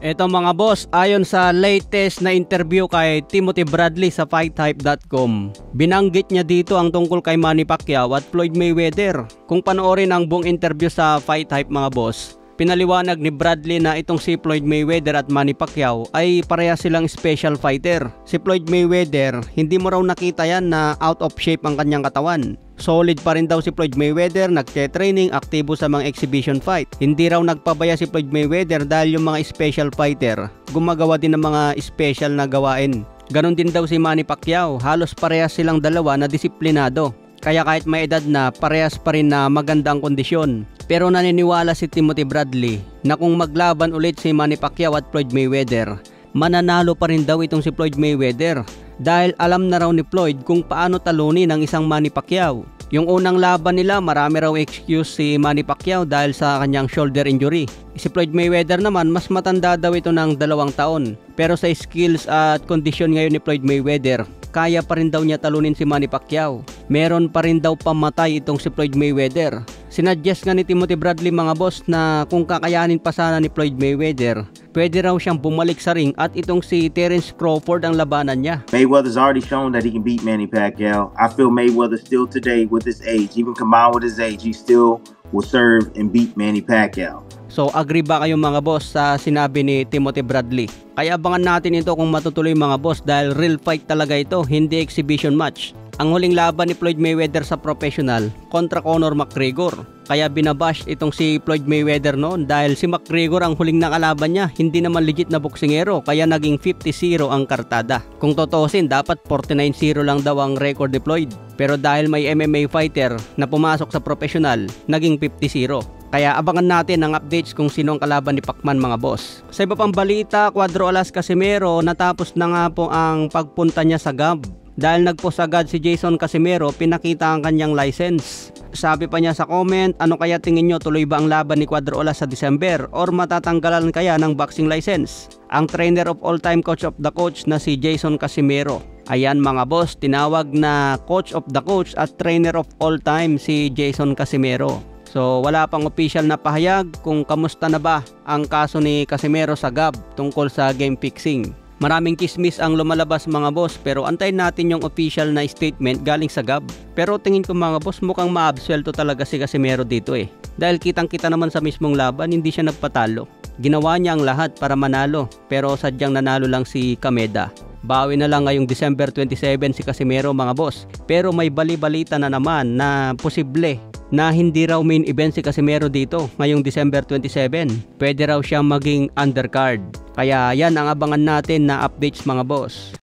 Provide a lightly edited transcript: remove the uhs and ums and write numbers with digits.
Eto mga boss, ayon sa latest na interview kay Timothy Bradley sa FightHype.com, binanggit niya dito ang tungkol kay Manny Pacquiao at Floyd Mayweather. Kung panoorin ang buong interview sa FightHype mga boss, pinaliwanag ni Bradley na itong si Floyd Mayweather at Manny Pacquiao ay parehas silang special fighter. Si Floyd Mayweather, hindi mo raw nakita yan na out of shape ang kanyang katawan. Solid pa rin daw si Floyd Mayweather, nagte-training, aktibo sa mga exhibition fight. Hindi raw nagpabaya si Floyd Mayweather dahil yung mga special fighter gumagawa din ng mga special na gawain. Ganon din daw si Manny Pacquiao, halos parehas silang dalawa na disiplinado. Kaya kahit may edad na, parehas pa rin na maganda ang kondisyon. Pero naniniwala si Timothy Bradley na kung maglaban ulit si Manny Pacquiao at Floyd Mayweather, mananalo pa rin daw itong si Floyd Mayweather. Dahil alam na raw ni Floyd kung paano talunin ang isang Manny Pacquiao. Yung unang laban nila, marami raw excuse si Manny Pacquiao dahil sa kanyang shoulder injury. Si Floyd Mayweather naman, mas matanda daw ito ng 2 taon. Pero sa skills at kondisyon ngayon ni Floyd Mayweather, kaya pa rin daw niya talunin si Manny Pacquiao. Meron pa rin daw pamatay itong si Floyd Mayweather. Sinuggest nga ni Timothy Bradley mga boss na kung kakayanin pa sana ni Floyd Mayweather, pwede raw siyang bumalik sa ring at itong si Terence Crawford ang labanan niya. Mayweather's already shown that he can beat Manny Pacquiao. I feel Mayweather still today with his age, even combined with his age, he still will serve and beat Manny Pacquiao. So agree ba kayo mga boss sa sinabi ni Timothy Bradley? Kaya abangan natin ito kung matutuloy mga boss dahil real fight talaga ito, hindi exhibition match. Ang huling laban ni Floyd Mayweather sa professional kontra Conor McGregor. Kaya binabash itong si Floyd Mayweather noon dahil si McGregor ang huling nakalaban niya, hindi naman legit na boksingero kaya naging 50-0 ang kartada. Kung totosin, dapat 49-0 lang daw ang record ni Floyd. Pero dahil may MMA fighter na pumasok sa professional, naging 50-0. Kaya abangan natin ang updates kung sino ang kalaban ni Pacman mga boss. Sa iba pang balita, Cuadro Alas Casimero natapos na nga po ang pagpunta niya sa GAB. Dahil nagpost agad si Jason Casimero, pinakita ang kanyang license. Sabi pa niya sa comment, ano kaya tingin nyo, tuloy ba ang laban ni Cuadro Alas sa December or matatanggalan kaya ng boxing license? Ang trainer of all time coach of the coach na si Jason Casimero. Ayan mga boss, tinawag na coach of the coach at trainer of all time si Jason Casimero. So wala pang official na pahayag kung kamusta na ba ang kaso ni Casimero sa GAB tungkol sa game fixing. Maraming kismis ang lumalabas mga boss pero antayin natin yung official na statement galing sa GAB. Pero tingin ko mga boss mukhang maabsuelto talaga si Casimero dito eh. Dahil kitang kita naman sa mismong laban hindi siya nagpatalo. Ginawa niya ang lahat para manalo pero sadyang nanalo lang si Kameda. Bawi na lang ngayong December 27 si Casimero mga boss. Pero may bali-balita na naman na posible na hindi raw main event si Casimero dito ngayong December 27. Pwede raw siya maging undercard. Kaya yan ang abangan natin na updates mga boss.